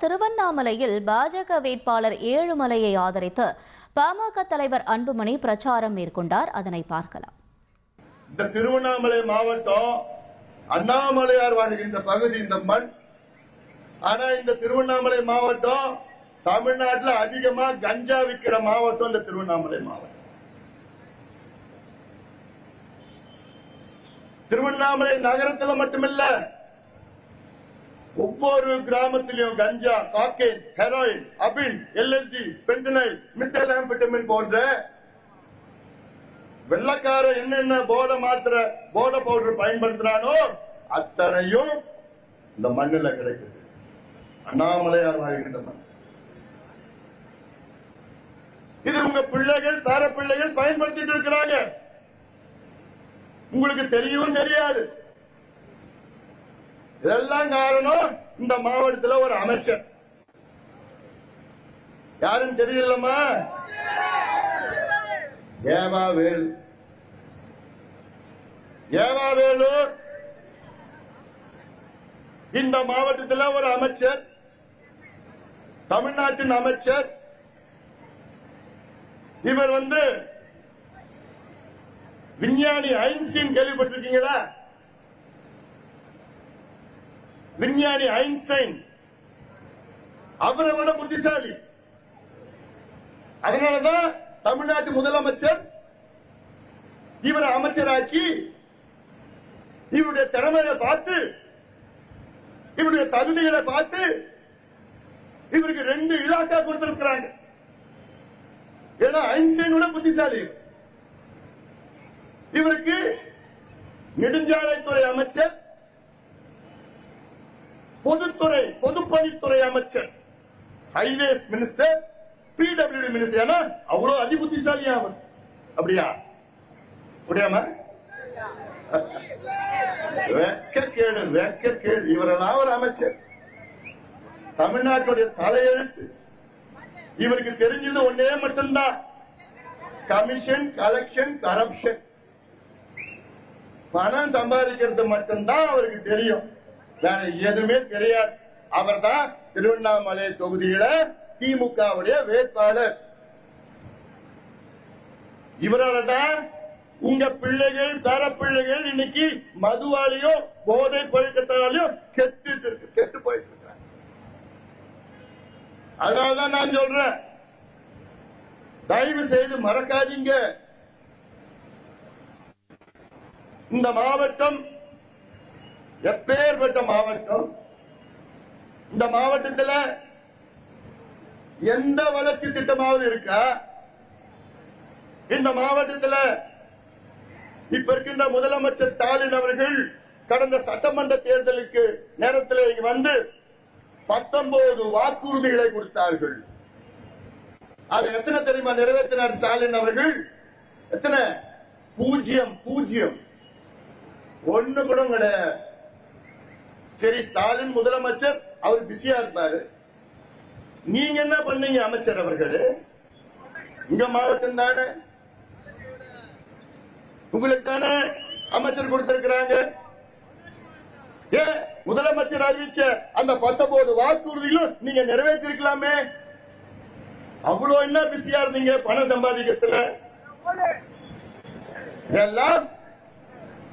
திருவண்ணாமலையில் பாஜக வேட்பாளர் ஏழுமலையை ஆதரித்து பாமக தலைவர் அன்புமணி பிரச்சாரம் மேற்கொண்டார். அதனை பார்க்கலாம். இந்த திருவண்ணாமலை மாவட்டம் அண்ணாமலையார் வாழ்கின்ற பகுதி இந்த மண். ஆனா இந்த திருவண்ணாமலை மாவட்டம் தமிழ்நாட்டில் அதிகமா கஞ்சா விற்கிற மாவட்டம் இந்த திருவண்ணாமலை மாவட்டம். திருவண்ணாமலை நகரத்தில் மட்டுமில்ல, ஒவ்வொரு கிராமத்திலும் கஞ்சா, காக்கெயின், ஹெரோயின், அபின், எல்எஸ்டி, பென்டனைல், மித்தலாம்பெட்டமின் போன்ற வெள்ளக்கார என்னென்ன போதை மாத்திரை, போதை பவுடர் பயன்படுத்துறானோ அத்தனையும் இந்த மண்ணில் கிடைக்குது. அண்ணாமலையார் வாழ்கின்ற மண். இது உங்க பிள்ளைகள், பேர பிள்ளைகள் பயன்படுத்திட்டு இருக்கிறாங்க. உங்களுக்கு தெரியவும் தெரியாது. இதெல்லாம் காரணம் இந்த மாவட்டத்தில் ஒரு அமைச்சர். யாரும் தெரியலமா? ஏவாவேலு. ஏவாவேலு இந்த மாவட்டத்தில் ஒரு அமைச்சர், தமிழ்நாட்டின் அமைச்சர். இவர் விஞ்ஞானி ஐன்ஸ்டீன் கேள்விப்பட்டிருக்கீங்களா? விஞ்ஞானி ஐன்ஸ்டைன் அவரை விட புத்திசாலி. அதனாலதான் தமிழ்நாட்டு முதலமைச்சர் இவரை அமைச்சராக்கி இவருடைய திறமையை பார்த்து, இவருடைய தகுதிகளை பார்த்து இவருக்கு 2 இலாக்கா கொடுத்திருக்கிறாங்க. ஏன்னா ஐன்ஸ்டைனோட புத்திசாலி. இவருக்கு நெடுஞ்சாலைத்துறை அமைச்சர், பொதுப்பணித்துறை அமைச்சர், ஹைவேஸ் மினிஸ்டர், பிடபிள்யூடி மினிஸ்டர். ஏன்னா அவ்வளவு அதிபுத்திசாலியா அவர். அப்படியா? முடியாம வெக்க கேடு. இவரெல்லாம் ஒரு அமைச்சர். தமிழ்நாட்டுடைய தலையெழுத்து. இவருக்கு தெரிஞ்சது ஒன்னே மட்டும்தான், கமிஷன், கலெக்ஷன், கரப்ஷன். பணம் சம்பாதிக்கிறது மட்டும்தான் அவருக்கு தெரியும், வேற எதுவுமே தெரியாது. அவர் தான் திருவண்ணாமலை தொகுதியில திமுகவுடைய வேட்பாளர். இவரால் தான் உங்க பிள்ளைகள், பேர பிள்ளைகள் இன்னைக்கு மதுவாலையும் போதை பழக்கத்தாலையும் கெட்டு போயிட்டு இருக்காங்க. அதனாலதான் நான் சொல்றேன், தயவு செய்து மறக்காதீங்க. இந்த மாவட்டம் எப்பேற்பட்ட மாவட்டம். இந்த மாவட்டத்தில் எந்த வளர்ச்சி திட்டமாவது இருக்கா? இந்த மாவட்டத்தில் இப்ப இருக்கின்ற முதலமைச்சர் ஸ்டாலின் அவர்கள் கடந்த சட்டமன்ற தேர்தலுக்கு நேரத்தில் 19 வாக்குறுதிகளை கொடுத்தார்கள். அது எத்தனை தெரியுமா நிறைவேற்றினார் ஸ்டாலின் அவர்கள்? எத்தனை? 0 ஒண்ணு கூட கிடையாது. சரி, ஸ்டாலின் முதலமைச்சர், அவர் பிஸியா இருப்பாரு. நீங்க என்ன பண்ணீங்க அமைச்சர் அவர்கள்? இங்க மாவட்டம் தானே, உங்களுக்கு தானே அமைச்சர் கொடுத்திருக்கிறாங்க. ஏன் முதலமைச்சர் அறிவிச்ச அந்த 19 வாக்குறுதிகளும் நீங்க நிறைவேற்றிருக்கலாமே? அவ்வளவு என்ன பிஸியா இருந்தீங்க பணம் சம்பாதிக்கிறதுல? இதெல்லாம்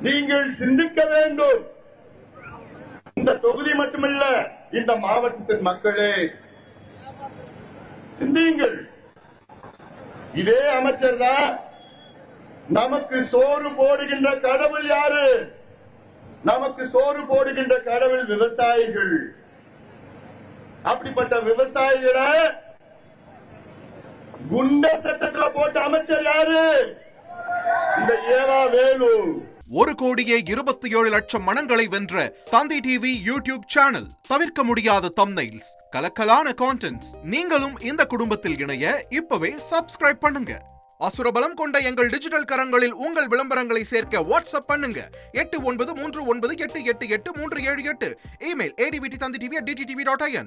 நீங்கள் சிந்திக்க வேண்டும். இந்த தொகுதி மட்டுமல்ல, இந்த மாவட்டத்தின் மக்களே சிந்தியுங்கள். இதே அமைச்சர் தான் நமக்கு சோறு போடுகின்ற கடவுள். யாரு நமக்கு சோறு போடுகின்ற கடவுள்? விவசாயிகள். அப்படிப்பட்ட விவசாயிகளை குண்ட சட்டத்தில் போட்ட அமைச்சர் யாரு? இந்த ஏவாவேலு. 1,27,00,000 மனங்களை வென்ற தந்தி டிவி யூடியூப் சேனல். தவிர்க்க முடியாத தம்ப்நெயில்ஸ், கலக்கலான கான்டென்ட்ஸ். நீங்களும் இந்த குடும்பத்தில் இணைய இப்பவே சப்ஸ்கிரைப் பண்ணுங்க. அசுரபலம் கொண்ட எங்கள் டிஜிட்டல் கரங்களில் உங்கள் விளம்பரங்களை சேர்க்க வாட்ஸ்அப் பண்ணுங்க. 8939888378. Email advtthanditv@dttv.in.